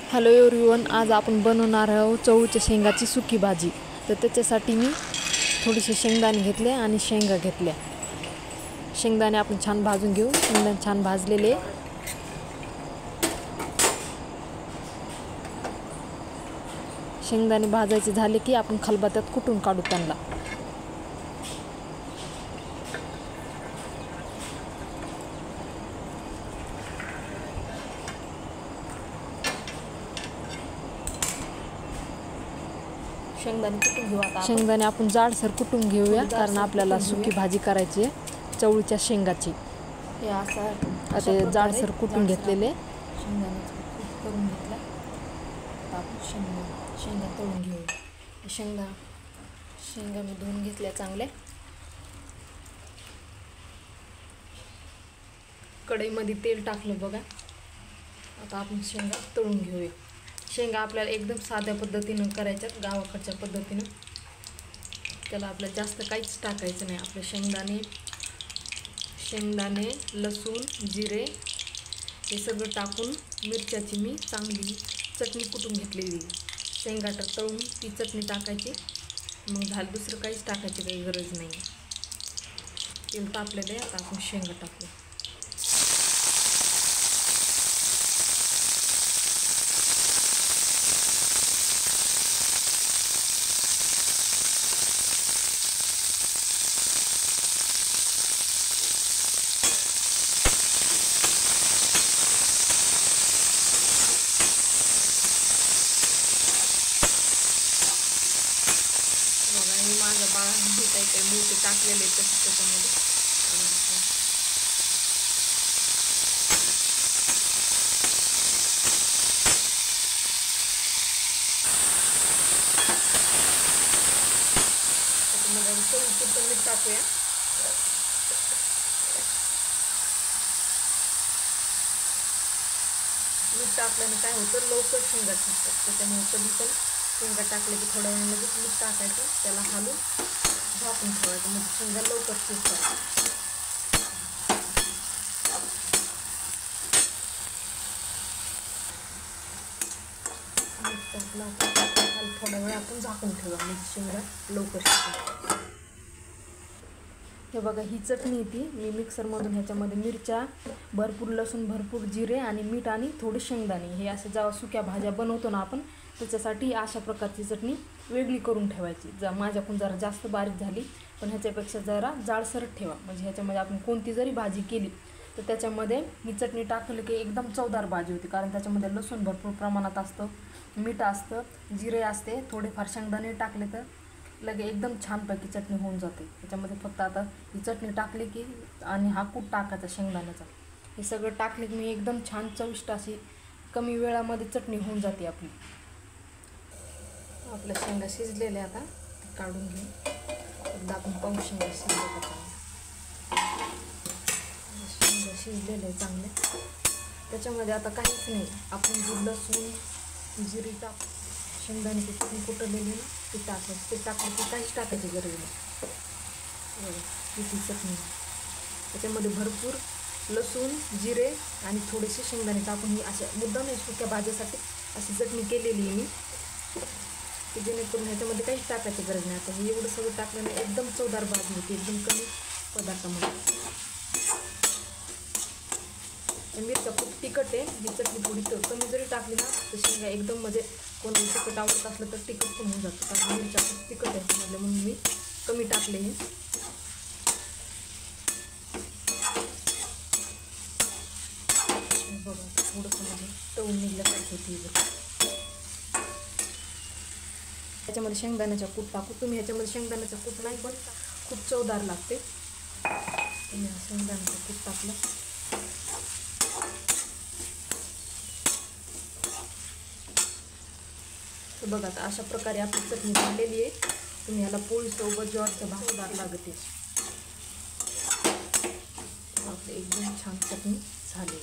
Hello everyone, आज आपण बनवणार आहोत चवळीच्या शेंगाची सुकी भाजी। तर त्याच्यासाठी मी थोडेसे शेंगदाणे घेतले आणि शेंगा घेतल्या। शेंगदाणे आपण छान भाजून घेऊ। शेंगदाणे छान भाजलेले, शेंगदाणे भाजायचे झाले की आपण खलबत्त्यात कुटून काढू त्यांना। शेंगदाणे आपण जाडसर कुटून घेऊया, कारण आपल्याला सुकी भाजी करायची आहे चवळीच्या शेंगाची। हे असं ते जाडसर कुटून घेतलेले शेंगदाण्याचं कूट करून घेतला। आपण शेंगा तळून घेऊ। शेंगा मी धुवून घेतल्या चांगल्या। कढईमध्ये तेल टाकलं बघा। आता आपण शेंगा तळून घेऊया। शेंगा आपल्याला एकदम साध्या पद्धतीनं करायच्यात, गावाकडच्या पद्धतीनं। त्याला आपल्याला जास्त काहीच टाकायचं नाही। आपले शेंगदाणे, लसूण, जिरे हे सगळं टाकून मिरच्याची मी चांगली चटणी कुटून घेतलेली। शेंगा तळून ती चटणी टाकायची, मग झालं। दुसरं काहीच टाकायची काही गरज नाही। तेल तापलेलं आहे, आता आपण शेंगा टाकू। माझ्या बाळाने काही मोठे टाकलेले त्याच्यामध्ये। त्याच्यामध्ये मीठ टाकूया। मीठ टाकल्याने काय होतं, लवकर शेंगा शिजतात। त्याच्यामुळे कधी पण शेंगा टाकले की थोड्या वेळाने लगेच मीठ टाकायचं, त्याला हलवून झाकून ठेवायचं, म्हणजे शेंगा लवकर शिजतात। मीठ टाकलं थोडा वेळ आपण झाकून ठेवा, म्हणजे शेंगा लवकर शिजतात। हे बघा, ही चटणी ती मी मिक्सरमधून ह्याच्यामध्ये मिरच्या भरपूर, लसूण भरपूर, जिरे आणि मीठ आणि थोडे शेंगदाणे, हे असं जेव्हा सुक्या भाज्या बनवतो ना आपण, त्याच्यासाठी अशा प्रकारची चटणी वेगळी करून ठेवायची। माझ्याकडून जरा जास्त बारीक झाली, पण ह्याच्यापेक्षा जरा जाडसरच ठेवा, म्हणजे ह्याच्यामध्ये आपण कोणती जरी भाजी केली तर त्याच्यामध्ये ही चटणी टाकली की एकदम चवदार भाजी होती। कारण त्याच्यामध्ये लसूण भरपूर प्रमाणात असतं, मीठ असतं, जिरे असते, थोडेफार शेंगदाणे टाकले तर लगे एकदम छानपैकी चटणी होऊन जाते। त्याच्यामध्ये फक्त आता ही चटणी टाकली की आणि हा कूट टाकायचा शेंगदाण्याचा, हे सगळं टाकले की मी एकदम छान चविष्ट अशी कमी वेळामध्ये चटणी होऊन जाते आपली। आपल्या शेंगा शिजलेल्या आता काढून घेऊ। एकदा आपण पाहू शेंगा शिजले का। शेंगा शिजलेले चांगले। त्याच्यामध्ये आता काहीच नाही, आपण लसूण, जिरे टाक, शेंगदाण्याची चटणी कुटलेली ना ती टाकायची। ते टाकलं की काहीच टाकायची गरज नाही। किती चटणी, त्याच्यामध्ये भरपूर लसूण, जिरे आणि थोडेसे शेंगदाणे टाकून ही अशा मुद्दाम नाही सुक्या भाज्यासाठी अशी चटणी केलेली आहे मी, की जेणेकरून ह्याच्यामध्ये काहीच टाकायची गरज नाही। आता हे एवढं सगळं टाकल्याने एकदम चवदार भाजी होती, एकदम कमी पदार्थामध्ये। मिरच्या खूप तिखट आहे, ही चटणी थोडी कमी जरी टाकली ना तर शेंगा एकदम, म्हणजे कोणाला तिखट आवडत असलं तर तिखट पण होऊन जातं, कारण मिरच्या खूप तिखट आहे म्हटलं, म्हणून मी कमी टाकले हे। बघा थोडंसं म्हणजे तळून निघल्यासारखं होती। त्याच्यामध्ये शेंगदाण्याचा कूट टाकू। तुम्ही ह्याच्यामध्ये शेंगदाण्याचा कूट नाही, पण खूप चवदार लागते। तुम्ही शेंगदाण्याचं कूट टाकलं तर बघा, आता अशा प्रकारे आपली चटणी झालेली आहे। तुम्ही ह्याला पोळीसोबत ज्वारीच्या भाकरीदार लागते, आपली एकदम छान चटणी झाली।